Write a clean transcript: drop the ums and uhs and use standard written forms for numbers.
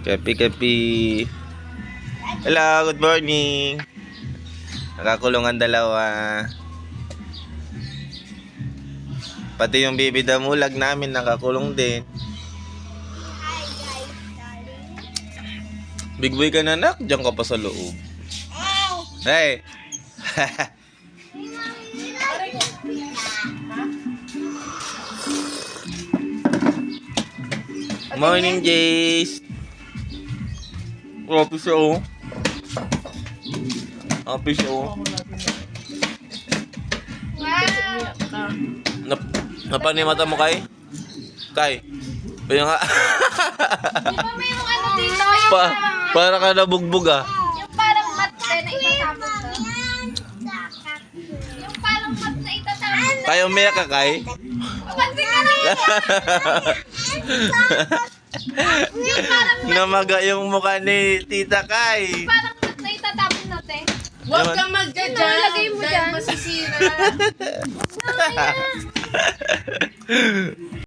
Kepi. Hello, good morning. Nakakulong ang dalawa. Pati yung baby damulag namin nakakulong din. Hi guys, darling. Big boy ka na, nak. Diyan ka pa sa loob. Hey! Morning, Jace. Happy siya, oh. Happy siya, oh. Napanimata mo, Kai? Kai? Kaya nga. Di ba may yung ano dito? Yung Para ka nabugbog, ah. yung parang mat na itatapon to. Yung parang mat na itatapon to. Kaya umiyak ka, Kai? Pansin ka na yun. Yung parang Namaga yung mukha ni Tita Kai. parang mat na itatapon natin. Huwag kang magdyan dyan. Lagay mo Dahil dyan. masisira.